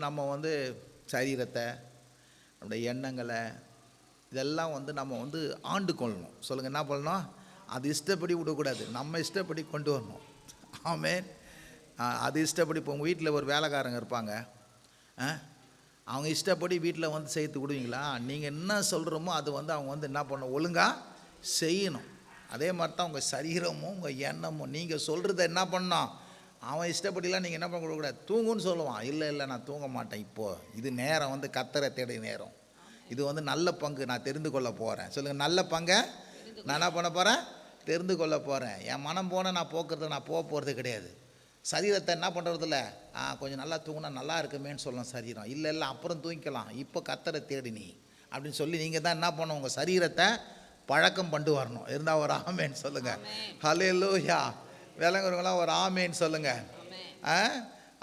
நம்ம சரீரத்தை, நம்முடைய எண்ணங்களை இதெல்லாம் நம்ம ஆண்டு கொள்ளணும். சொல்லுங்கள், என்ன பண்ணணும்? அது இஷ்டப்படி விடக்கூடாது, நம்ம இஷ்டப்படி கொண்டு வரணும். ஆமென். அது இஷ்டப்படி. இப்போ உங்கள் வீட்டில் ஒரு வேலைக்காரங்க இருப்பாங்க, அவங்க இஷ்டப்படி வீட்டில் செய்து விடுவீங்களா? நீங்கள் என்ன சொல்கிறோமோ அது அவங்க என்ன பண்ணணும்? ஒழுங்காக செய்யணும். அதே மாதிரி தான் உங்கள் சரீரமும் உங்கள் எண்ணமும். நீங்கள் சொல்கிறத என்ன பண்ணணும்? அவன் இஷ்டப்படிலாம் நீங்கள் என்ன பண்ண கொடுக்கூடாது. தூங்குன்னு சொல்லுவான். இல்லை நான் தூங்க மாட்டேன், இப்போது இது நேரம் கர்த்தரை தேடி நேரம், இது நல்ல பங்கு, நான் தெரிந்து கொள்ள போகிறேன். சொல்லுங்கள், நல்ல பங்கை நான் என்ன பண்ண போகிறேன்? தெரிந்து கொள்ள போகிறேன். என் மனம் போனால் நான் நான் போக போகிறது கிடையாது. சரீரத்தை என்ன பண்ணுறதில்ல, கொஞ்சம் நல்லா தூங்கினா நல்லா இருக்குமேன்னு சொல்லலாம் சரீரம். இல்லை அப்புறம் தூங்கிக்கலாம், இப்போ கர்த்தரை தேடி நீ அப்படின்னு சொல்லி நீங்கள் தான் என்ன பண்ணணும்? உங்கள் சரீரத்தை பழக்கம் பண்ணி வரணும். இருந்தால் ஒரு ஆமேன்னு சொல்லுங்கள். ஹல்லேலூயா. விளங்குறவங்களாம் ஒரு ஆமேன்னு சொல்லுங்கள்.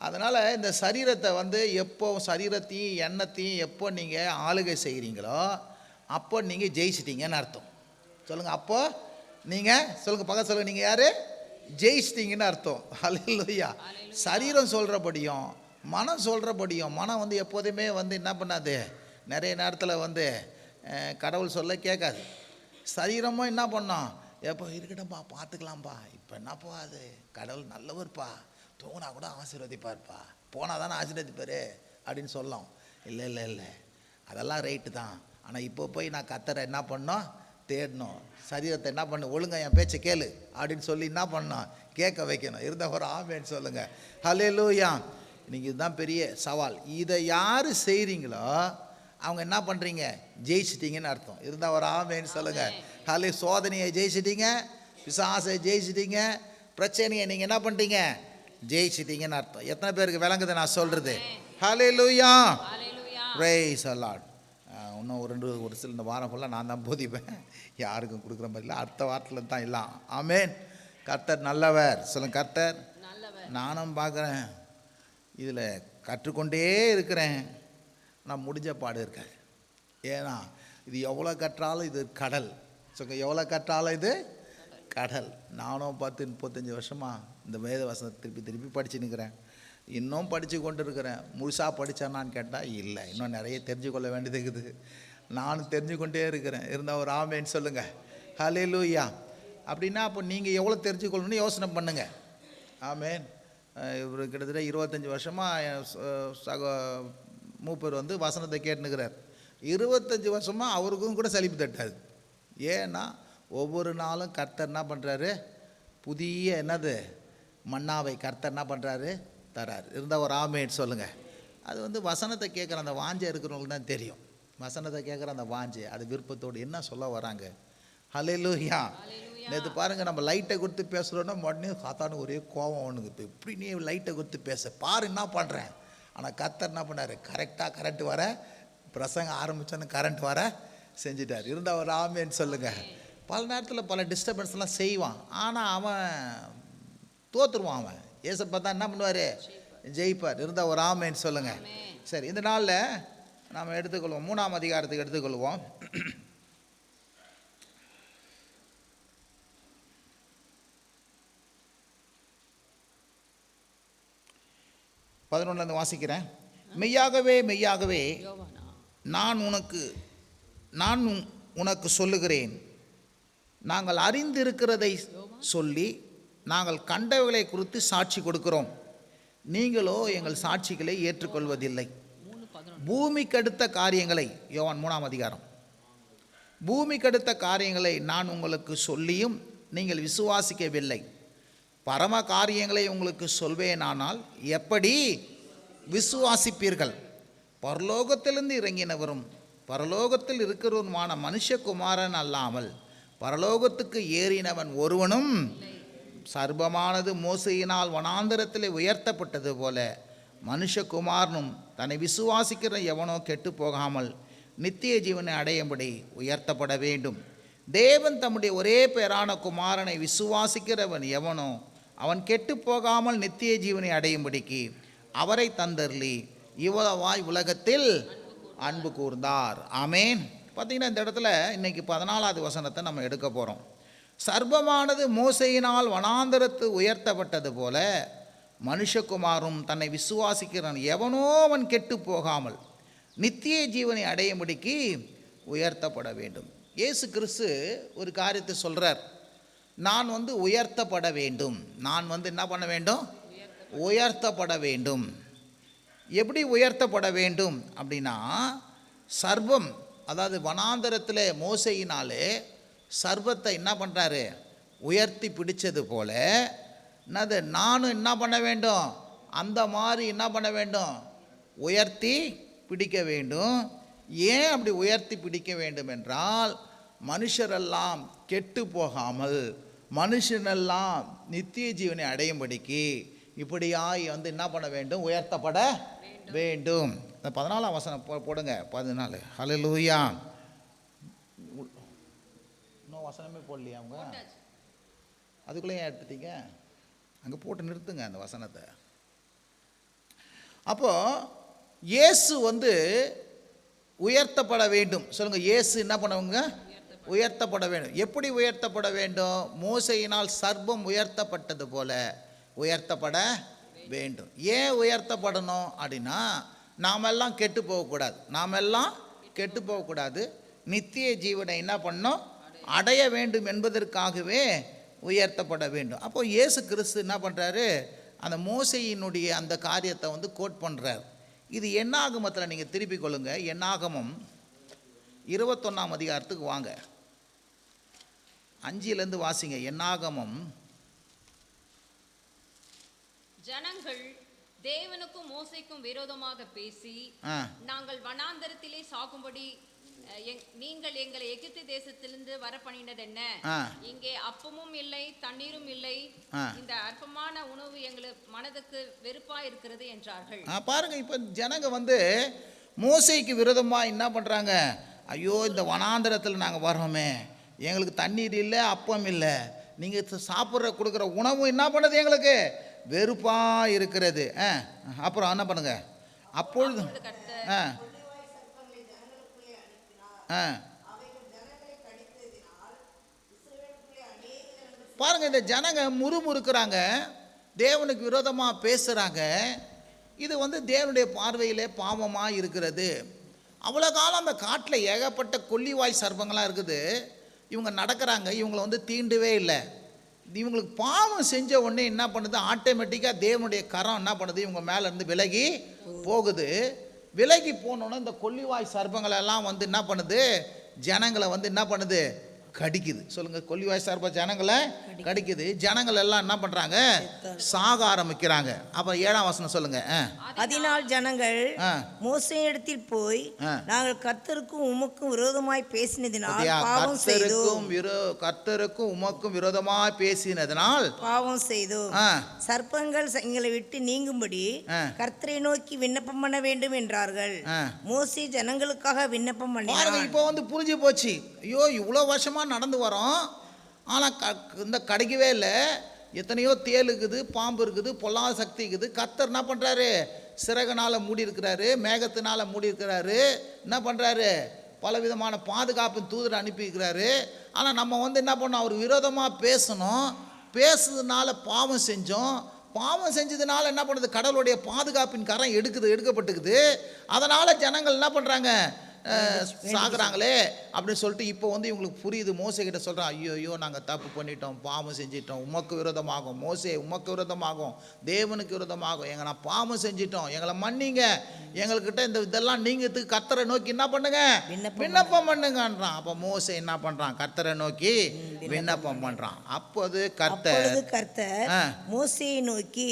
அதனால் இந்த சரீரத்தை எப்போ சரீரத்தையும் எண்ணத்தையும் எப்போ நீங்கள் ஆளுகை செய்கிறீங்களோ அப்போ நீங்கள் ஜெயிச்சிட்டிங்கன்னு அர்த்தம். சொல்லுங்கள், அப்போ நீங்கள் சொல்லுங்கள், பக்கம் சொல்லுங்கள், நீங்கள் யார்? ஜெயிச்சிட்டிங்கன்னு அர்த்தம். ஹல்லேலூயா. சரீரம் சொல்கிறபடியும் மனம் சொல்கிறபடியும், மனம் எப்போதுமே என்ன பண்ணாது? நிறைய நேரத்தில் கடவுள் சொல்ல கேட்காது. சரீரமும் என்ன பண்ணோம்? எப்போ இருக்கட்டும்ப்பா, பார்த்துக்கலாம்ப்பா, இப்போ என்னப்பா அது, கடவுள் நல்லவர்ப்பா, தூங்கினா கூட ஆசீர்வதிப்பார்ப்பா, போனால் தானே ஆசீர்வதிப்பார் அப்படின்னு சொல்லலாம். இல்லை அதெல்லாம் ரைட்டு தான். ஆனால் இப்போ போய் நான் கர்த்தரை என்ன பண்ணோம்? தேடணும். சரீரத்தை என்ன பண்ணணும்? ஒழுங்காக என் பேச்சை கேளு அப்படின்னு சொல்லி என்ன பண்ணணும்? கேட்க வைக்கணும். இருந்த ஒரு ஆமேன்னு சொல்லுங்கள். ஹல்லேலூயா. இன்னைக்கு இதுதான் பெரிய சவால். இதை யார் செய்கிறீங்களோ அவங்க என்ன பண்ணுறீங்க? ஜெயிச்சிட்டிங்கன்னு அர்த்தம். இருந்தால் ஒரு ஆமேன்னு சொல்லுங்கள். ஹலே. சோதனையை ஜெயிச்சிட்டிங்க, பிசாசை ஜெயிச்சிட்டிங்க, பிரச்சனையை நீங்கள் என்ன பண்ணிட்டீங்க? ஜெயிச்சிட்டிங்கன்னு அர்த்தம். எத்தனை பேருக்கு விளங்குது நான் சொல்கிறது? ஹல்லேலூயா. Praise the lord. இன்னும் ஒரு சில இந்த வாரம் ஃபுல்லாக நான் தான் போதிப்பேன், யாருக்கும் கொடுக்குற மாதிரி இல்லை. அடுத்த வாரத்தில் தான் எல்லாம். ஆமேன். கர்த்தர் நல்லவர். சொல்லுங்க, கர்த்தர் நானும் பார்க்குறேன், இதில் கற்றுக்கொண்டே இருக்கிறேன். நான் முடிஞ்ச பாடு இருக்கேன். ஏன்னா இது எவ்வளோ கற்றாலும் இது கடல். சொல்லுங்க, எவ்வளோ கற்றாலும் இது கடல். நானும் 10-35 வருஷமாக இந்த வேத வசனத்தை திருப்பி படிச்சுன்னுக்கிறேன். இன்னும் படித்து கொண்டு இருக்கிறேன். முழுசாக படித்தானான்னு கேட்டால் இல்லை, இன்னும் நிறைய தெரிஞ்சு கொள்ள வேண்டியது இருக்குது. நானும் தெரிஞ்சு கொண்டே இருக்கிறேன். இருந்தால் ஒரு ஆமேன்னு சொல்லுங்கள். ஹல்லேலூயா. அப்படின்னா அப்போ நீங்கள் எவ்வளோ தெரிஞ்சுக்கொள்ளணும்னு யோசனை பண்ணுங்கள். ஆமேன். இவர் கிட்டத்தட்ட 25 வருஷமாக மூப்பர் வசனத்தை கேட்டுனுக்கிறார். 25 வருஷமாக அவருக்கும் கூட சலிப்பு தட்டாது. ஏன்னா ஒவ்வொரு நாளும் கர்த்தர் என்ன பண்ணுறாரு? புதிய மன்னாவை கர்த்தர் என்ன பண்ணுறாரு? தராரு. இருந்தால் ஒரு ஆமேன்னு சொல்லுங்கள். அது வசனத்தை கேட்குற அந்த வாஞ்சை இருக்கிறவங்களுக்கு தான் தெரியும். வசனத்தை கேட்குற அந்த வாஞ்சை, அது விருப்பத்தோடு என்ன சொல்ல வராங்க. ஹல்லேலூயா. நேற்று பாருங்கள், நம்ம லைட்டை கொடுத்து பேசுகிறோன்னா உடனே காத்தானு ஒரே கோபம் ஒன்றுங்க. இப்போ இப்படி நீ லைட்டை கொடுத்து பேச பாரு என்ன பண்ணுறேன். ஆனால் கர்த்தர் என்ன பண்ணார்? கரெக்டாக கரண்ட் வர பிரசங்கம் ஆரம்பித்தோன்னு கரண்ட் வர செஞ்சிட்டார். இருந்தால் ஒரு ஆமேன்னு சொல்லுங்கள். பல நேரத்தில் பல டிஸ்டர்பன்ஸ்லாம் செய்வான், ஆனால் அவன் தோற்றுருவான். அவன் ஏசப்பா தான் என்ன பண்ணுவார்? ஜெயிப்பார். இருந்தால் ஒரு ஆமேன்னு சொல்லுங்கள். சரி, இந்த நாளில் நாம் எடுத்துக்கொள்வோம், 3ஆம் அதிகாரத்துக்கு எடுத்துக்கொள்வோம். 11 வாசிக்கிறேன். மெய்யாகவே மெய்யாகவே நான் உனக்கு சொல்லுகிறேன், நாங்கள் அறிந்திருக்கிறதை சொல்லி நாங்கள் கண்டவைகளை குறித்து சாட்சி கொடுக்கிறோம், நீங்களோ எங்கள் சாட்சிகளை ஏற்றுக்கொள்வதில்லை. பூமிக்கடுத்த காரியங்களை, யோவான் 3ஆம் அதிகாரம், பூமிக்கடுத்த காரியங்களை நான் உங்களுக்கு சொல்லியும் நீங்கள் விசுவாசிக்கவில்லை. பரம காரியங்களை உங்களுக்கு சொல்வேனானால் எப்படி விசுவாசிப்பீர்கள்? பரலோகத்திலிருந்து இறங்கினவரும் பரலோகத்தில் இருக்கிறவருமான மனுஷகுமாரன் அல்லாமல் பரலோகத்துக்கு ஏறினவன் ஒருவனும், சர்பமானது மோசையினால் வனாந்தரத்தில் உயர்த்தப்பட்டது போல மனுஷகுமாரனும் தன்னை விசுவாசிக்கிற எவனோ கெட்டு போகாமல் நித்திய ஜீவனை அடையும்படி உயர்த்தப்பட வேண்டும். தேவன் தம்முடைய ஒரே பேரான குமாரனை விசுவாசிக்கிறவன் எவனோ அவன் கெட்டு போகாமல் நித்திய ஜீவனை அடையும்படிக்கு அவரை தந்தருளி இவ்வளவாய் உலகத்தில் அன்பு கூர்ந்தார். ஆமேன். பார்த்திங்கன்னா இந்த இடத்துல இன்றைக்கி 14வது வசனத்தை நம்ம எடுக்க போகிறோம். சர்பமானது மோசையினால் வனாந்தரத்து உயர்த்தப்பட்டது போல மனுஷகுமாரும் தன்னை விசுவாசிக்கிறான் எவனோ அவன் கெட்டு போகாமல் நித்திய ஜீவனை அடையும்படிக்கு உயர்த்தப்பட வேண்டும். இயேசு கிறிஸ்து ஒரு காரியத்தை சொல்கிறார். நான் உயர்த்தப்பட வேண்டும். நான் என்ன பண்ண வேண்டும்? உயர்த்தப்பட வேண்டும். எப்படி உயர்த்தப்பட வேண்டும் அப்படின்னா, சர்வம், அதாவது வனாந்தரத்தில் மோசையினாலே சர்வத்தை என்ன பண்ணுறாரு? உயர்த்தி பிடிச்சது போல என்னது நானும் என்ன பண்ண வேண்டும்? அந்த மாதிரி என்ன பண்ண வேண்டும்? உயர்த்தி பிடிக்க வேண்டும். ஏன் அப்படி உயர்த்தி பிடிக்க வேண்டும் என்றால், மனுஷரெல்லாம் கெட்டு போகாமல் மனுஷனெல்லாம் நித்திய ஜீவனை அடையும்படிக்கு இப்படியாய் என்ன பண்ண வேண்டும்? உயர்த்தப்பட வேண்டும். 14ஆம் வசனம் போடுங்க. 14. ஹல்லேலூயா. இன்னும் வசனமே போடலையா அவங்க? அதுக்குள்ளே ஏன் எடுத்துட்டீங்க? அங்கே போட்டு நிறுத்துங்க அந்த வசனத்தை. அப்போது இயேசு உயர்த்தப்பட வேண்டும். சொல்லுங்கள், இயேசு என்ன பண்ணுவாங்க? உயர்த்தப்பட வேண்டும். எப்படி உயர்த்தப்பட வேண்டும்? மோசையினால் சர்வம் உயர்த்தப்பட்டது போல உயர்த்தப்பட வேண்டும். ஏன் உயர்த்தப்படணும் அப்படின்னா, நாமெல்லாம் கெட்டு போகக்கூடாது. நாமெல்லாம் கெட்டு போகக்கூடாது. நித்திய ஜீவனை என்ன பண்ணோம்? அடைய வேண்டும் என்பதற்காகவே உயர்த்தப்பட வேண்டும். அப்போ இயேசு கிறிஸ்து என்ன பண்ணுறாரு? அந்த மோசையினுடைய அந்த காரியத்தை கோட் பண்ணுறார். இது என்னாகமத்தில் நீங்கள் திருப்பிக் கொள்ளுங்க. என்னாகமம் 21ஆம் அதிகாரத்துக்கு வாங்க. 5லேருந்து வாசிங்க. என்னாகமம். ஜனங்கள் தேவனுக்கும் மோசேக்கும் விரோதமாக பேசி, நாங்கள் வனாந்தரத்திலே சாகும்படி நீங்கள் எங்களை எகிப்து தேசத்திலிருந்து வர பண்ணினது என்ன? இங்கே அப்பமும் இல்லை தண்ணீரும் இல்லை, இந்த அற்பமான உணவு எங்களுக்கு மனதுக்கு வெறுப்பா இருக்கிறது என்றார்கள். பாருங்க, இப்ப ஜனங்க மோசேக்கு விரோதமா என்ன பண்றாங்க? ஐயோ, இந்த வனாந்தரத்தில் நாங்கள் வரோமே, எங்களுக்கு தண்ணீர் இல்லை, அப்பம் இல்லை, நீங்கள் சாப்பிட்ற கொடுக்குற உணவும் என்ன பண்ணுது? எங்களுக்கு வெறுப்பா இருக்கிறது. அப்புறம் என்ன பண்ணுங்க? அப்பொழுது பாருங்க, இந்த ஜனங்க முறுமுறுக்கிறாங்க, தேவனுக்கு விரோதமாக பேசுகிறாங்க. இது தேவனுடைய பார்வையிலே பாவமாக இருக்கிறது. அவ்வளோ காலம் அந்த காட்டில் ஏகப்பட்ட கொல்லிவாய் சர்ப்பங்களாக இருக்குது. இவங்க நடக்கிறாங்க, இவங்களை தீண்டவே இல்லை. இவங்களுக்கு பாவம் செஞ்ச உடனே என்ன பண்ணுது? ஆட்டோமேட்டிக்காக தேவனுடைய கரம் என்ன பண்ணுது? இவங்க மேலேருந்து விலகி போகுது. விலகி போனோன்னே இந்த கொல்லிவாய் சர்ப்பங்களெல்லாம் என்ன பண்ணுது? ஜனங்களை என்ன பண்ணுது? கடிக்குது. சொல்லுங்க, கொல்லிவாய் சர்ப்பம் ஜனங்களை கடிக்குது. ஜனங்கள் எல்லாம் என்ன பண்றாங்க? சாக ஆரம்பிக்கிறாங்க. அப்ப 7ஆம் வசனம் சொல்லுங்க. அதனால் ஜனங்கள் மோசேயிடத்தில் போய், நாங்கள் கர்த்தருக்கும் உமக்கும் விரோதமாய் பேசினதினால் பாவம் செய்தோம். கர்த்தருக்கும் உமக்கும் விரோதமாய் பேசினதினால் பாவம் செய்தோம். சர்ப்பங்கள் எங்களை விட்டு நீங்கும்படி கர்த்தரை நோக்கி விண்ணப்பம் பண்ண வேண்டும் என்றார்கள். மோசே ஜனங்களுக்காக விண்ணப்பம் பண்ணார். இப்போ புரிஞ்சு போச்சு. ஐயோ, இவ்வளோ வருஷமா நடந்து வரோம், ஆனால் இந்த கிடைக்கவே இல்லை. எத்தனையோ தேல் இருக்குது, பாம்பு இருக்குது, பொல்லாத சக்தி இருக்குது. கர்த்தர் என்ன பண்ணுறாரு? சிறகுனால் மூடி இருக்கிறாரு, மேகத்தினால் மூடி இருக்கிறாரு. என்ன பண்ணுறாரு? பலவிதமான பாதுகாப்பு தூதரை அனுப்பியிருக்கிறாரு. ஆனால் நம்ம என்ன பண்ணோம்? அவர் விரோதமாக பேசணும். பேசுறதுனால பாவம் செஞ்சோம். பாவம் செஞ்சதுனால என்ன பண்ணுது? கடவுளுடைய பாதுகாப்பின் கரம் எடுக்கப்பட்டுக்குது. அதனால் ஜனங்கள் என்ன பண்ணுறாங்க? சாகுறாங்களே அப்படின்னு சொல்லிட்டு இப்போ இவங்களுக்கு புரியுது. மோசே கிட்ட சொல்கிறான், ஐயோ ஐயோ, நாங்கள் தப்பு பண்ணிட்டோம், பாவம் செஞ்சிட்டோம், உமக்கு விரோதமாகும். மோசே, உமக்கு விரோதமாகும், தேவனுக்கு விரோதமாகும், நான் பாவம் செஞ்சிட்டோம், எங்களை மன்னிங்க, எங்கள்கிட்ட இந்த இதெல்லாம் நீங்கிறதுக்கு கர்த்தரை நோக்கி என்ன பண்ணுங்க? விண்ணப்பம் பண்ணுங்கன்றான். அப்போ மோசே என்ன பண்ணுறான்? கர்த்தரை நோக்கி விண்ணப்பம் பண்ணுறான். அப்போது கர்த்தர் மோசேயை நோக்கி,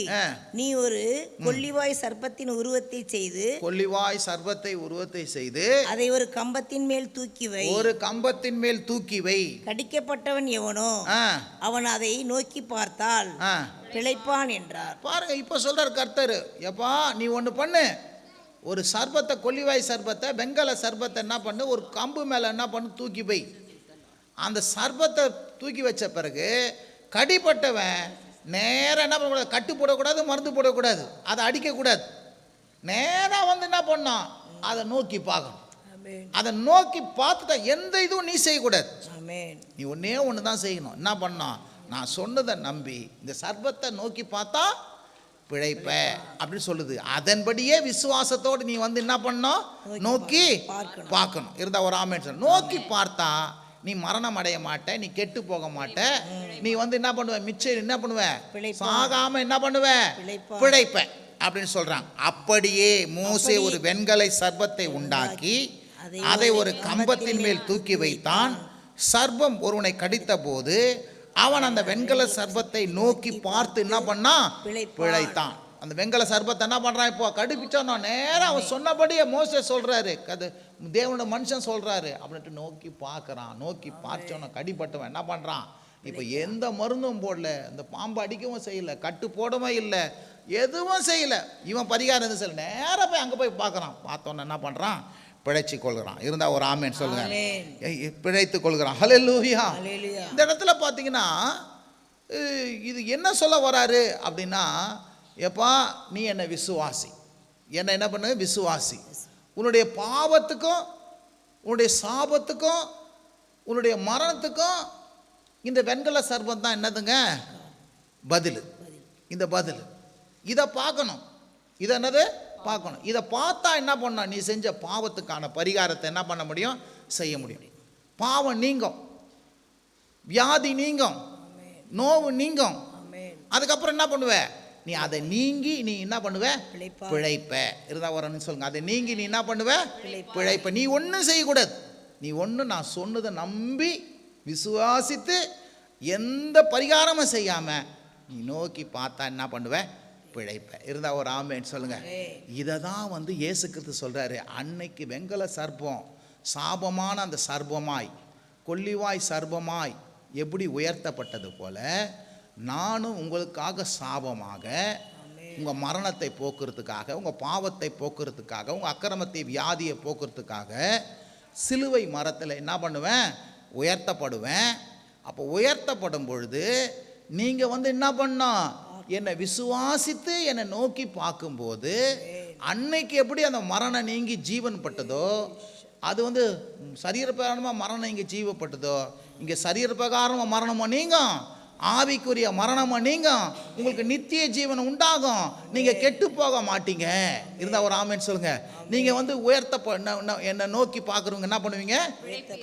நீ ஒரு கொல்லிவாய் சர்ப்பத்தின் உருவத்தை செய்து, கொல்லிவாய் சர்ப்பத்தை உருவத்தை செய்து அதை ஒரு கம்பத்தின் மேல் தூக்கி வை. ஒரு கம்பத்தின் மேல் தூக்கி வை. கடிக்கப்பட்டவன் எவனோ அவன் அதை நோக்கி பார்த்தால் பிழைப்பான் என்றார். பாருங்க, இப்ப சொல்றார் கர்த்தர், எப்பா நீ ஒன்று பண்ணு, ஒரு சர்பத்தை, கொல்லிவாய் சர்பத்தை, வெங்கல சர்பத்தை என்ன பண்ணு, ஒரு கம்பு மேல என்ன பண்ணு, தூக்கி வை. அந்த சர்பத்தை தூக்கி வச்ச பிறகு கடிப்பட்டவன் நேரம் என்ன பண்ணக்கூடாது? கட்டு போடக்கூடாது, மருந்து போடக்கூடாது, அதை அடிக்கக்கூடாது. நேராக என்ன பண்ணான்? அதை நோக்கி பார்க்கணும். அதை நோக்கி பார்த்துட்டா எந்த இதுவும் நீ செய்யக்கூடாது. நீ ஒன்னே ஒன்று தான் செய்யணும். என்ன பண்ணா? நான் சொன்னதை நம்பி இந்த சர்பத்தை நோக்கி பார்த்தா பிழைப்ப அப்படின்னு சொல்லுது. அதன்படியே விசுவாசத்தோடு நீ வந்து என்ன பண்ணணும், நோக்கி பார்க்கணும். இருந்தா ஒரு ஆமென் சொல்லு. நோக்கி பார்த்தா நீ மரணம் அடைய மாட்ட, நீ கெட்டு போக மாட்ட, நீ வந்து என்ன பண்ணுவ, மிச்சம் என்ன பண்ணுவ, சாகாம என்ன பண்ணுவ, பிழைப்ப அப்படின்னு சொல்றாங்க. அப்படியே மோசே ஒரு வெண்கல சர்ப்பத்தை உண்டாக்கி அதை ஒரு கம்பத்தின் மேல் தூக்கி வைத்தான். சர்ப்பம் ஒருவனை கடித்த போது அவன் அந்த வெண்கல சர்ப்பத்தை நோக்கி பார்த்து என்ன பண்ணா, பிழைத்தான். அந்த வெண்கல சர்ப்பத்தை என்ன பண்றான், இப்போ கடிப்பிச்சோன்னா நேரம் அவன் சொன்னபடியே மோசே சொல்றாரு, அது தேவனோட மனுஷன் சொல்றாரு அப்படின்ட்டு நோக்கி பார்க்கறான். நோக்கி பார்த்தோன்னா கடிப்பட்டவன் என்ன பண்றான், இப்போ எந்த மருந்தும் போடல, இந்த பாம்பு அடிக்கவும் செய்யல, கட்டு போடவும் இல்லை, எதுவும் செய்யல. இவன் பரிகாரம் எதுவும் செய்யல, நேராக போய் அங்கே போய் பார்க்குறான். பார்த்தோன்னே என்ன பண்ணுறான், பிழைச்சி கொள்கிறான். இருந்தால் ஒரு ஆமேன் சொல்லுங்க, பிழைத்து கொள்கிறான். ஹல்லேலூயா. இந்த இடத்துல பார்த்தீங்கன்னா இது என்ன சொல்ல வராரு அப்படின்னா, எப்பா நீ என்னை விசுவாசி, என்ன பண்ணு, விசுவாசி. உன்னுடைய பாவத்துக்கும் உன்னுடைய சாபத்துக்கும் உன்னுடைய மரணத்துக்கும் இந்த வெண்கல சர்ப்பம் தான் என்னதுங்க பதில். இந்த பதில் இதை பார்க்கணும். இதை என்னது பார்க்கணும். இதை பார்த்தா என்ன பண்ண, நீ செஞ்ச பாவத்துக்கான பரிகாரத்தை என்ன பண்ண முடியும், செய்ய முடியும். பாவம் நீங்கும், வியாதி நீங்கும், நோவு நீங்கும். அதுக்கப்புறம் என்ன பண்ணுவ, நீ அதை நீங்கி நீ என்ன பண்ணுவ, பிழைப்ப. இருந்தா வரணும்னு சொல்லுங்க, அதை நீங்கி நீ என்ன பண்ணுவ, பிழைப்ப. நீ ஒன்றும் செய்யக்கூடாது, நீ ஒன்று நான் சொன்னதை நம்பி விசுவாசித்து எந்த பரிகாரமும் செய்யாம நீ நோக்கி பார்த்தா என்ன பண்ணுவ, பிழைப்ப. இருந்தா ஒரு ஆமேன்னு சொல்லுங்க. இதை தான் வந்து இயேசு கிறிஸ்து சொல்றாரு. அன்னைக்கு வெண்கல சர்ப்பம் சாபமான அந்த சர்ப்பமாய், கொல்லிவாய் சர்ப்பமாய் எப்படி உயர்த்தப்பட்டது போல நானும் உங்களுக்காக சாபமாக, உங்கள் மரணத்தை போக்குறதுக்காக, உங்கள் பாவத்தை போக்குறதுக்காக, உங்கள் அக்கிரமத்தை வியாதியை போக்குறதுக்காக சிலுவை மரத்தில் என்ன பண்ணுவேன், உயர்த்தப்படுவேன். அப்போ உயர்த்தப்படும் பொழுது நீங்கள் வந்து என்ன பண்ணோம், என்னை விசுவாசித்து என்னை நோக்கி பார்க்கும்போது அன்னைக்கு எப்படி அந்த மரணம் நீங்கி ஜீவன் பட்டதோ, அது வந்து சரீரப்பிரகாரமாக மரணம் இங்கே ஜீவப்பட்டதோ, இங்கே சரீரப்பிரகாரமாக மரணமாக நீங்கள், ஆவிக்குரிய மரணமாக நீங்கள், உங்களுக்கு நித்திய ஜீவன் உண்டாகும், நீங்கள் கெட்டு போக மாட்டீங்க. இருந்தால் ஒரு ஆமேன்னு சொல்லுங்கள். நீங்கள் வந்து என்னை நோக்கி பார்க்குறவங்க என்ன பண்ணுவீங்க,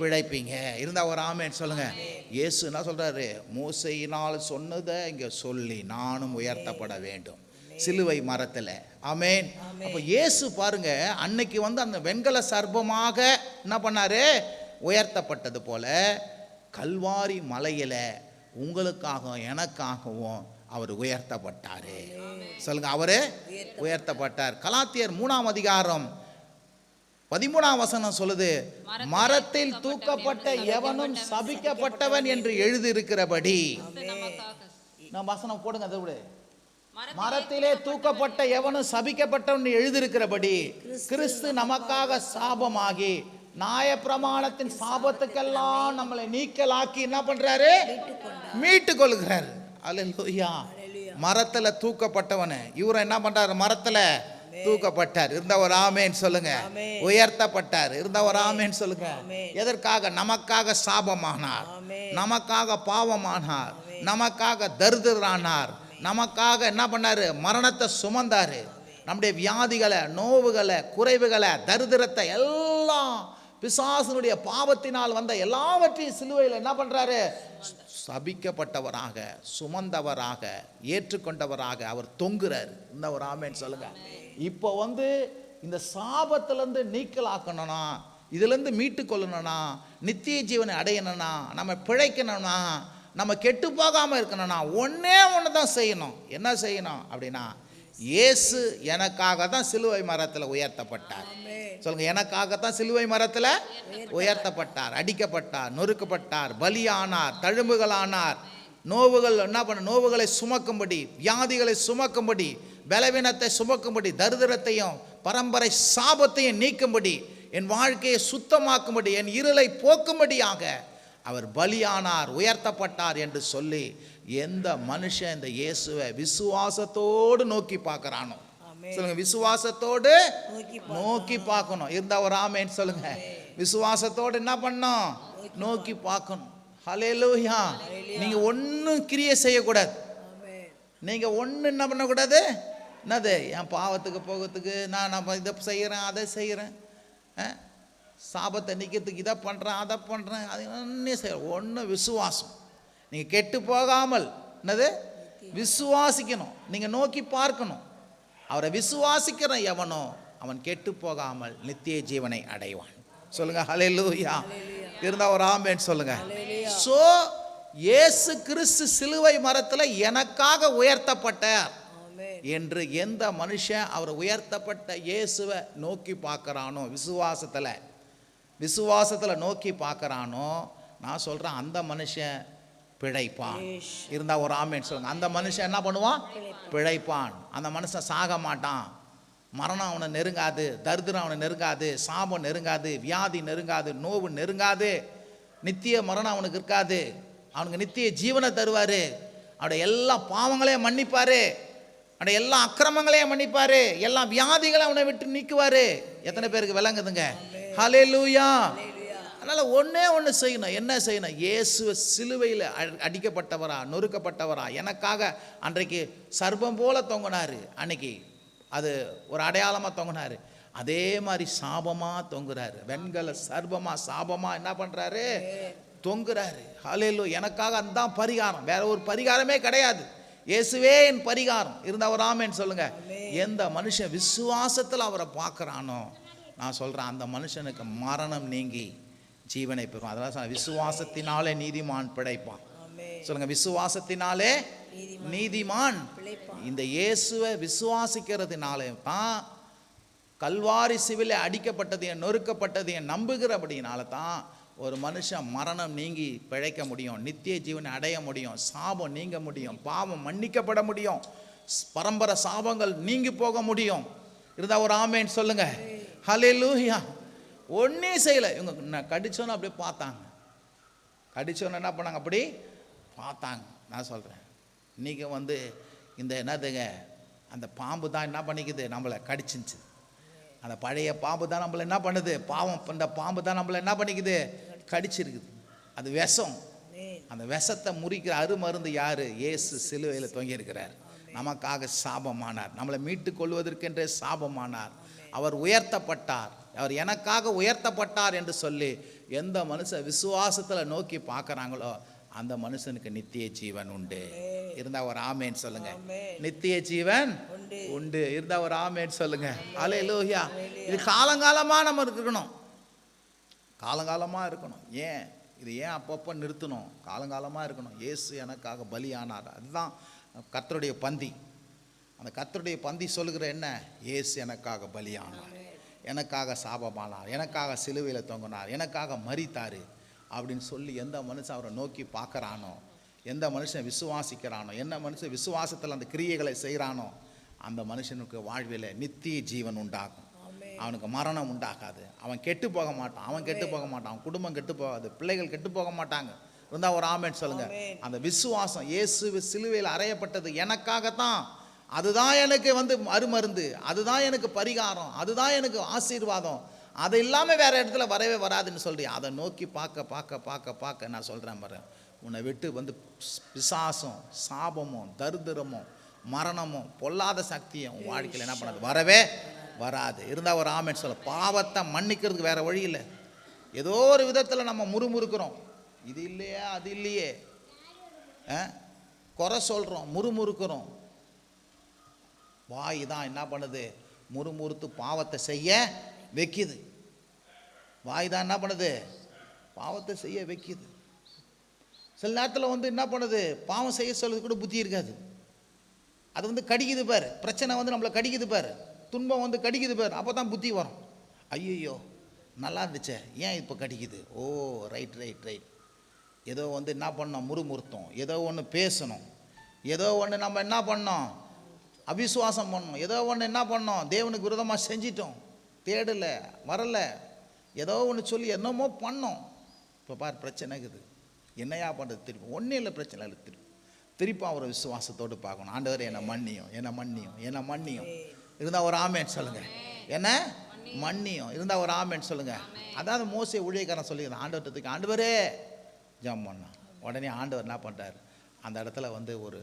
பிழைப்பீங்க. இருந்தால் ஒரு ஆமேன்னு சொல்லுங்கள். இயேசு என்ன சொல்கிறாரு, மோசையினால் சொன்னதை இங்கே சொல்லி நானும் உயர்த்தப்பட வேண்டும் சிலுவை மரத்தில். ஆமேன். அப்போ இயேசு பாருங்க, அன்னைக்கு வந்து அந்த வெண்கல சர்ப்பமாக என்ன பண்ணாரு, உயர்த்தப்பட்டது போல கல்வாரி மலையில் உங்களுக்காகவும் எனக்காகவும் அவர் உயர்த்தப்பட்டார். சொல்லுங்க, அவரு உயர்த்தப்பட்டார். கலாத்தியர் 3ஆம் அதிகாரம் 13ஆம் வசனம் சொல்லுது, மரத்தில் தூக்கப்பட்ட எவனும் சபிக்கப்பட்டவன் என்று எழுதியிருக்கிறபடி. நான் வசனம் போடுங்க, அதை விட, மரத்திலே தூக்கப்பட்ட எவனும் சபிக்கப்பட்டவன் எழுதியிருக்கிறபடி கிறிஸ்து நமக்காக சாபமாகி நியாய பிரமாணத்தின் சாபத்துக்கெல்லாம் நம்மளை நீக்கலாக்கி என்ன பண்றாரு, மீட்டு கொள்கிறார். அல்லேலூயா. மரத்துல தூக்கப்பட்டவனு இவரை என்ன பண்றாரு, மரத்துல தூக்கப்பட்டார். இருந்த ஒரு ஆமேன்னு சொல்லுங்க. உயர்த்தப்பட்டார். இருந்த ஒரு ஆமேன்னு சொல்லுங்க. எதற்காக, நமக்காக சாபமானார், நமக்காக பாவமானார், நமக்காக தரித்திரரானார், நமக்காக என்ன பண்ணாரு, மரணத்தை சுமந்தாரு. நம்முடைய வியாதிகளை, நோவுகளை, குறைவுகளை, தரித்திரத்தை எல்லாம், பிசாசனுடைய பாவத்தினால் வந்த எல்லாவற்றையும் சிலுவையில் என்ன பண்றாரு, சபிக்கப்பட்டவராக, சுமந்தவராக, ஏற்றுக்கொண்டவராக அவர் தொங்குறார். இந்த ஒரு ஆமேன்னு சொல்லுங்க. இப்போ வந்து இந்த சாபத்திலேருந்து நீக்கலாக்கணும்னா, இதுலேருந்து மீட்டு கொள்ளணும்னா, நித்திய ஜீவனை அடையணும்னா, நம்ம பிழைக்கணும்னா, நம்ம கெட்டு போகாமல் இருக்கணும்னா ஒன்றே ஒன்று தான் செய்யணும். என்ன செய்யணும் அப்படின்னா, இயேசு எனக்காக தான் சிலுவை மரத்தில் உயர்த்தப்பட்டார். சொல்லுங்க, எனக்காகத்தான் சிலுவை மரத்தில் உயர்த்தப்பட்டார், அடிக்கப்பட்டார், நொறுக்கப்பட்டார், பலியானார், தழும்புகளானார், நோவுகள் என்ன பண்ண, நோவுகளை சுமக்கும்படி, வியாதிகளை சுமக்கும்படி, பலவீனத்தை சுமக்கும்படி, தரித்திரத்தையும் பரம்பரை சாபத்தையும் நீக்கும்படி, என் வாழ்க்கையை சுத்தமாக்கும்படி, என் இருளை போக்கும்படியாக அவர் பலியானார், உயர்த்தப்பட்டார் என்று சொல்லி எந்த மனுஷன் இந்த இயேசுவை விசுவாசத்தோடு நோக்கி பார்க்கறானோ, சொல்லுங்க, விசுவாசத்தோடு நோக்கி பார்க்கணும். இருந்தா ஒரு ஆமேன்னு சொல்லுங்க. விசுவாசத்தோடு என்ன பண்ணணும், நோக்கி பார்க்கணும். ஹல்லேலூயா. நீங்க ஒன்றும் கிரியை செய்யக்கூடாது, நீங்க ஒன்றும் என்ன பண்ணக்கூடாது, என்னது என் பாவத்துக்கு போகிறதுக்கு நான் இதை செய்கிறேன் அதை செய்கிறேன், சாபத்தை நிற்கிறதுக்கு இதை பண்ணுறேன் அதை பண்ணுறேன், அது ஒன்றே செய்ய ஒன்று விசுவாசம். நீங்கள் கெட்டு போகாமல் என்னது விசுவாசிக்கணும், நீங்கள் நோக்கி பார்க்கணும். அவரை விசுவாசிக்கிற எவனோ அவன் கெட்டு போகாமல் நித்திய ஜீவனை அடைவான். சொல்லுங்க ஹல்லேலூயா. இருந்தால் ஒரு ஆமென் சொல்லுங்க. ஸோ இயேசு கிறிஸ்து சிலுவை மரத்தில் எனக்காக உயர்த்தப்பட்டார் என்று எந்த மனுஷன் அவர் உயர்த்தப்பட்ட இயேசுவை நோக்கி பார்க்குறானோ, விசுவாசத்தில் நோக்கி பார்க்குறானோ, நான் சொல்கிறேன் அந்த மனுஷன் பிழைப்பான். இருந்தால் ஒரு ஆமென் சொல்லுங்க. அந்த மனுஷன் என்ன பண்ணுவான்? பிழைப்பான். அந்த மனுஷன் சாக மாட்டான். மரணம் அவனை நெருங்காது, தரித்திரம் அவனை நெருங்காது, சாபம் நெருங்காது, வியாதி நெருங்காது, நோவு நெருங்காது, நித்திய மரணம் அவனுக்கு இருக்காது. அவனுக்கு நித்திய ஜீவனை தருவார். அவனுடைய எல்லா பாவங்களையும் மன்னிப்பார், அவனுடைய எல்லா அக்கிரமங்களையும் மன்னிப்பார், எல்லா வியாதிகளையும் அவனை விட்டு நீக்குவார். எத்தனை பேருக்கு விளங்குதுங்க? ஹல்லேலூயா. அதனால் ஒன்று செய்யணும். என்ன செய்யணும்? இயேசு சிலுவையில் அடிக்கப்பட்டவரா, நொறுக்கப்பட்டவரா, எனக்காக அன்றைக்கு சர்ப்பம் போல தொங்கினார். அன்னைக்கு அது ஒரு அடையாளமாக தொங்கினார். அதே மாதிரி சாபமாக தொங்குறாரு. வெண்கல சர்ப்பமாக சாபமாக என்ன பண்ணுறாரு? தொங்குறாரு. ஹல்லேலூயா. எனக்காக அதுதான் பரிகாரம், வேற ஒரு பரிகாரமே கிடையாது. இயேசுவே என் பரிகாரம். இருந்தால் ஒரு ஆமென் சொல்லுங்க. எந்த மனுஷன் விசுவாசத்தில் அவரை பார்க்குறானோ, நான் சொல்கிறேன் அந்த மனுஷனுக்கு மரணம் நீங்கி ஜீவனை பெறும். அதெல்லாம் விசுவாசத்தினாலே நீதிமான் பிழைப்பான். சொல்லுங்க, விசுவாசத்தினாலே நீதிமான். இந்த இயேசுவை விசுவாசிக்கிறதுனாலே தான் கல்வாரி சிலுவையில் அடிக்கப்பட்டதையும் நொறுக்கப்பட்டதையும் நம்புகிறபடினால தான் ஒரு மனுஷன் மரணம் நீங்கி பிழைக்க முடியும், நித்திய ஜீவனை அடைய முடியும், சாபம் நீங்க முடியும், பாவம் மன்னிக்கப்பட முடியும், பரம்பரை சாபங்கள் நீங்கி போக முடியும். இருந்தால் ஒரு ஆமென் சொல்லுங்க. ஹல்லேலூயா. ஒன்றே செய்யலை. இவங்க நான் கடிச்சோன்னு அப்படியே பார்த்தாங்க. கடிச்சோன்னு என்ன பண்ணாங்க? அப்படி பார்த்தாங்க. நான் சொல்கிறேன், இன்றைக்கி இந்த என்னதுங்க, அந்த பாம்பு தான் என்ன பண்ணிக்குது? நம்மளை கடிச்சிச்சு. அந்த பழைய பாம்பு தான் நம்மளை என்ன பண்ணுது? பாவம். இந்த பாம்பு தான் நம்மளை என்ன பண்ணிக்குது? கடிச்சிருக்குது. அது விஷம். அந்த விஷத்தை முறிக்கிற அருமருந்து யார்? இயேசு சிலுவையில் தொங்கியிருக்கிறார். நமக்காக சாபமானார், நம்மளை மீட்டு கொள்வதற்கென்றே சாபமானார். அவர் உயர்த்தப்பட்டார், அவர் எனக்காக உயர்த்தப்பட்டார் என்று சொல்லி எந்த மனுஷன் விசுவாசத்தில் நோக்கி பார்க்குறாங்களோ அந்த மனுஷனுக்கு நித்திய ஜீவன் உண்டு. இருந்தால் ஒரு ஆமேன் சொல்லுங்க. நித்திய ஜீவன் உண்டு. இருந்தால் ஒரு ஆமேன் சொல்லுங்க. ஹல்லேலூயா. இது காலங்காலமாக நம்ம இருக்கணும், காலங்காலமாக இருக்கணும். இது ஏன் அப்பப்போ நிறுத்தணும்? காலங்காலமாக இருக்கணும். இயேசு எனக்காக பலியானார். அதுதான் கர்த்தருடைய பந்தி. அந்த கர்த்தருடைய பந்தி சொல்லுகிற என்ன? இயேசு எனக்காக பலியானார், எனக்காக சாபமானார், எனக்காக சிலுவையில் தொங்கினார், எனக்காக மரித்தார் அப்படின்னு சொல்லி எந்த மனுஷன் அவரை நோக்கி பார்க்குறானோ, எந்த மனுஷன் விசுவாசிக்கிறானோ, என்ன மனுஷன் விசுவாசத்தில் அந்த கிரியைகளை செய்கிறானோ அந்த மனுஷனுக்கு வாழ்வில் நித்திய ஜீவன் உண்டாகும். அவனுக்கு மரணம் உண்டாகாது. அவன் கெட்டு போக மாட்டான், அவன் குடும்பம் கெட்டு போகாது, பிள்ளைகள் கெட்டு போக மாட்டாங்க. இருந்தால் ஒரு ஆமென் சொல்லுங்க. அந்த விசுவாசம், இயேசு சிலுவையில் அறையப்பட்டது எனக்காகத்தான். அதுதான் எனக்கு அருமருந்து, அதுதான் எனக்கு பரிகாரம், அதுதான் எனக்கு ஆசீர்வாதம். அது இல்லாமல் வேறு இடத்துல வரவே வராதுன்னு சொல்கிறேன். அதை நோக்கி பார்க்க நான் சொல்கிறேன் பாரு, உன்னை விட்டு பிசாசும் சாபமும் தரித்திரமும் மரணமும் பொல்லாத சக்தியும் வாழ்க்கையில் என்ன பண்ணாது? வரவே வராது. இருந்தால் ஒரு ஆமென் சொல்ல. பாவத்தை மன்னிக்கிறதுக்கு வேறு வழி இல்லை. ஏதோ ஒரு விதத்தில் நம்ம முறுமுறுக்கிறோம், இது இல்லையே அது இல்லையே, குறை சொல்கிறோம், முறுமுறுக்கிறோம். வாய் தான் என்ன பண்ணுது? முறுமுறுத்து பாவத்தை செய்ய வைக்குது. வாய் தான் என்ன பண்ணுது? பாவத்தை செய்ய வைக்குது. சில நேரத்தில் என்ன பண்ணுது? பாவம் செய்ய சொல்றது கூட புத்தி இருக்காது. அது கடிக்குது பாரு, பிரச்சனை நம்மளை கடிக்குது பாரு, துன்பம் கடிக்குது பாரு. அப்போ தான் புத்தி வரும். ஐயோ நல்லா இருந்துச்சே, ஏன் இப்போ கடிக்குது? ஓ ரைட். ஏதோ என்ன பண்ணோம்? முறுமுறுத்தோம், ஏதோ ஒன்று பேசணும், ஏதோ ஒன்று நம்ம என்ன பண்ணோம்? அவிசுவாசம் பண்ணோம், ஏதோ ஒன்று என்ன பண்ணோம்? தேவனுக்கு விரோதமாக செஞ்சிட்டோம், தேடலை, வரலை, ஏதோ ஒன்று சொல்லி என்னமோ பண்ணோம். இப்போ பார் பிரச்சனைக்குது, என்னையா பண்ணுறது? திருப்பி ஒன்றும் இல்லை, பிரச்சனை இல்லை. திருப்பி அவரை விசுவாசத்தோடு பார்க்கணும். ஆண்டவர் என்னை மன்னியும். இருந்தால் ஒரு ஆமேன் சொல்லுங்க. என்ன மன்னியும். இருந்தால் ஒரு ஆமேன் சொல்லுங்க. அதாவது மோசே ஊழியக்காரன் சொல்லியிருந்தான் ஆண்டவர்கிட்ட, ஆண்டவரே ஜெபம் பண்ணான். உடனே ஆண்டவர் என்ன பண்ணுறாரு? அந்த இடத்துல ஒரு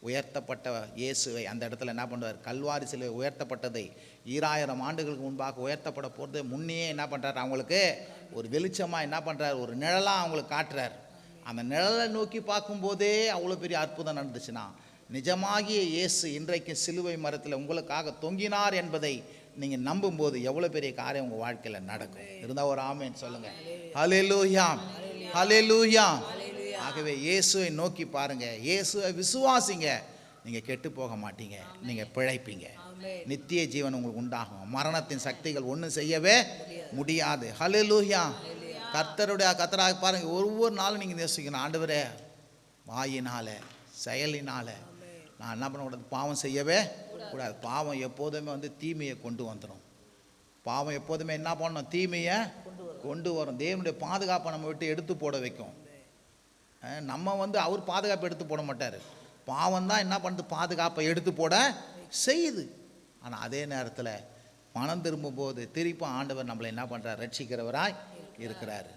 உயர்த்தப்பட்ட இயேசுவை அந்த இடத்துல என்ன பண்ணுவார், கல்வாரி சிலுவை உயர்த்தப்பட்டதை 2000 ஆண்டுகளுக்கு முன்பாக உயர்த்தப்பட போகிறது முன்னையே என்ன பண்ணுறாரு, அவங்களுக்கு ஒரு வெளிச்சமாக என்ன பண்ணுறாரு, ஒரு நிழலாக அவங்களுக்கு காட்டுறார். அந்த நிழலை நோக்கி பார்க்கும்போதே அவ்வளோ பெரிய அற்புதம் நடந்துச்சுன்னா, நிஜமாகிய இயேசு இன்றைக்கு சிலுவை மரத்தில் உங்களுக்காக தொங்கினார் என்பதை நீங்கள் நம்பும்போது எவ்வளோ பெரிய காரியம் உங்கள் வாழ்க்கையில் நடக்கும். இருந்தால் ஒரு ஆமென் சொல்லுங்கள். ஹல்லேலூயா, ஹல்லேலூயா. ஆகவே இயேசுவை நோக்கி பாருங்க, இயேசுவை விசுவாசிங்க, நீங்கள் கெட்டு போக மாட்டீங்க, நீங்கள் பிழைப்பீங்க, நித்திய ஜீவன் உங்களுக்கு உண்டாகும். மரணத்தின் சக்திகள் ஒன்றும் செய்யவே முடியாது. ஹல்லேலூயா. கர்த்தராக பாருங்க, ஒவ்வொரு நாளும் நீங்கள் யோசிக்கணும், ஆண்டவரே வாயினால செயலினால நான் என்ன பண்ணக்கூடாது, பாவம் செய்யவே கூடாது. பாவம் எப்போதுமே வந்து தீமையை கொண்டு வந்துடும். பாவம் எப்போதுமே என்ன பண்ணணும், தீமையை கொண்டு வரும். தேவனுடைய பாதுகாப்பை நம்ம விட்டு எடுத்து போட வைக்கும். நம்ம வந்து அவர் பாதுகாப்பை எடுத்து போட மாட்டார். பாவம் தான் என்ன பண்ணுது, பாதுகாப்பை எடுத்து போட செய்யுது. ஆனால் அதே நேரத்தில் மனம் திரும்பும்போது திருப்பி ஆண்டவர் நம்மளை என்ன பண்ணுறார், ரட்சிக்கிறவராய் இருக்கிறார்.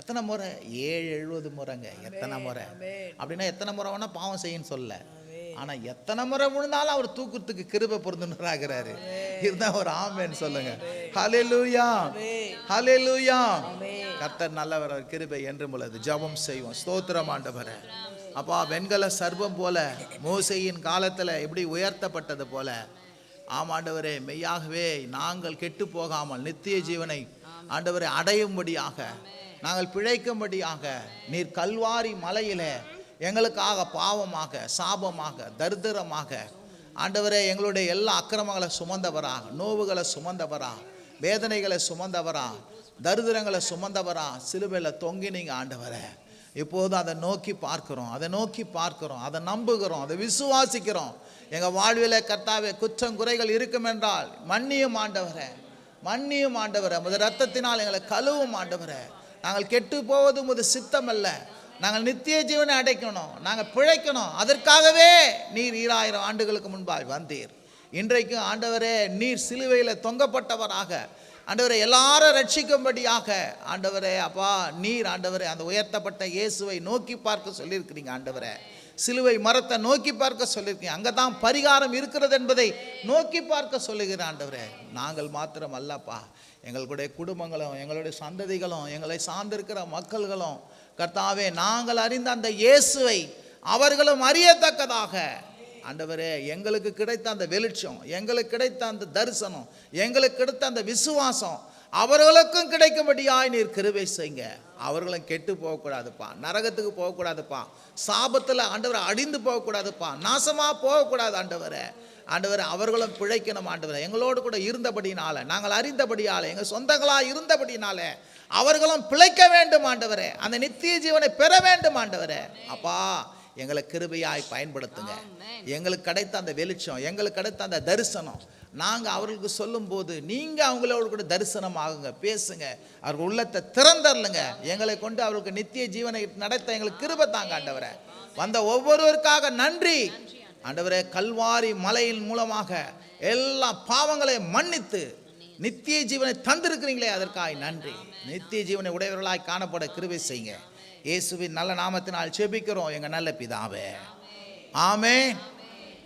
எத்தனை முறை, 7-70 முறைங்க. எத்தனை முறை அப்படின்னா எத்தனை முறை வேணால் பாவம் செய்யன்னு சொல்ல, ஆனால் எத்தனை முறை விழுந்தாலும் அவர் தூக்கத்துக்கு கிருபை பொருந்துகிறாரு. இருந்தால் ஒரு ஆமென் சொல்லுங்க. ஹல்லேலூயா, ஹல்லேலூயா. கர்த்தர் நல்லவர், அவர் கிருபை என்றும் உள்ளது. ஜெபம் செய்வோம். ஸ்தோத்திரம் ஆண்டவரே. அப்பா, வெண்கல சர்வம் போல மோசேயின் காலத்தில் எப்படி உயர்த்தப்பட்டது போல ஆமாண்டவரே, மெய்யாகவே நாங்கள் கெட்டு போகாமல் நித்திய ஜீவனை ஆண்டவரை அடையும்படியாக, நாங்கள் பிழைக்கும்படியாக நீர் கல்வாரி மலையிலே எங்களுக்காக பாவமாக, சாபமாக, தரித்திரமாக ஆண்டவரே எங்களுடைய எல்லா அக்கிரமங்களை சுமந்தவரா, நோவுகளை சுமந்தவரா, வேதனைகளை சுமந்தவரா, தரித்திரங்களை சுமந்தவரா சிலுவையில் தொங்கினீங்க ஆண்டவரே. இப்போது அதை நோக்கி பார்க்கிறோம், அதை நோக்கி பார்க்கிறோம், அதை நம்புகிறோம், அதை விசுவாசிக்கிறோம். எங்கள் வாழ்வில் கர்த்தாவே குற்றம் குறைகள் இருக்கும் என்றால் மன்னியும் ஆண்டவரே, மன்னியும் ஆண்டவரே. முத ரத்தத்தினால் எங்களை கழுவும் ஆண்டவரே. நாங்கள் கெட்டு போவது முது சித்தம் அல்ல, நாங்கள் நித்திய ஜீவனை அடைக்கணும், நாங்கள் பிழைக்கணும். அதற்காகவே நீர் 2000 ஆண்டுகளுக்கு முன்பாக வந்தீர். இன்றைக்கு ஆண்டவரே நீர் சிலுவையில் தொங்கப்பட்டவராக ஆண்டவரே எல்லாரும் ரட்சிக்கும்படியாக ஆண்டவரே அப்பா நீர் ஆண்டவரே அந்த உயர்த்தப்பட்ட இயேசுவை நோக்கி பார்க்க சொல்லியிருக்கிறீங்க ஆண்டவரே. சிலுவை மரத்தை நோக்கி பார்க்க சொல்லியிருக்கீங்க. அங்கே தான் பரிகாரம் இருக்கிறது என்பதை நோக்கி பார்க்க சொல்லுகிற ஆண்டவரே. நாங்கள் மாத்திரம் அல்லப்பா, எங்களுடைய குடும்பங்களும் எங்களுடைய சந்ததிகளும் எங்களை சார்ந்திருக்கிற மக்கள்களும் கர்த்தாவே நாங்கள் அறிந்த அந்த இயேசுவை அவர்களும் அறியத்தக்கதாக ஆண்டவரே எங்களுக்கு கிடைத்த அந்த வெளிச்சம், எங்களுக்கு கிடைத்த அந்த தரிசனம், எங்களுக்கு கிடைத்த அந்த விசுவாசம் அவர்களுக்கும் கிடைக்கும்படியாய் நீர் கிருபை செய்யுங்க. அவர்களும் கெட்டு போகக்கூடாதுப்பா, நரகத்துக்கு போகக்கூடாதுப்பா, சாபத்தில் ஆண்டவரை அடிந்து போகக்கூடாதுப்பா, நாசமாக போகக்கூடாது ஆண்டவரே. ஆண்டவரை அவர்களும் பிழைக்கணும் ஆண்டவரை. எங்களோடு கூட இருந்தபடினால, நாங்கள் அறிந்தபடியால், எங்கள் சொந்தங்களாக இருந்தபடினால அவர்களும் பிழைக்க வேண்டும் ஆண்டவரே. அந்த நித்திய ஜீவனை பெற வேண்டும் ஆண்டவரே. அப்பா எங்களை கிருபையாய் பயன்படுத்துங்க. எங்களுக்கு கிடைத்த அந்த வெளிச்சம், எங்களுக்கு கிடைத்த அந்த தரிசனம் நாங்கள் அவர்களுக்கு சொல்லும்போது நீங்கள் அவங்களோட கூட தரிசனம் ஆகுங்க, பேசுங்க, அவர்கள் உள்ளத்தை திறந்தரலுங்க. எங்களை கொண்டு அவர்களுக்கு நித்திய ஜீவனை நடத்த எங்களுக்கு கிருபை தாங்க ஆண்டவரே. வந்த ஒவ்வொருவருக்காக நன்றி ஆண்டவரே. கல்வாரி மலையின் மூலமாக எல்லா பாவங்களையும் மன்னித்து நித்திய ஜீவனை தந்திருக்கிறீங்களே, அதற்காக நன்றி. நித்திய ஜீவனை உடையவர்களாய் காணப்பட கிருபை செய்யுங்க. இயேசுவின் நல்ல நாமத்தினால் ஜெபிக்கிறோம் எங்கள் நல்ல பிதாவே, ஆமென்.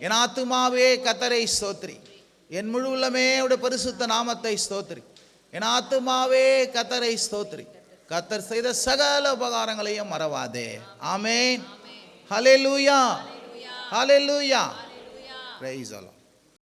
என் ஆத்துமாவே கர்த்தரை ஸ்தோத்திரி, என் முழு உள்ளமே உடைய பரிசுத்த நாமத்தை ஸ்தோத்திரி. என் ஆத்துமாவே கர்த்தரை ஸ்தோத்திரி, கர்த்தர் செய்த சகல உபகாரங்களையும் மறவாதே. Amen. Hallelujah, hallelujah. Praise the Lord.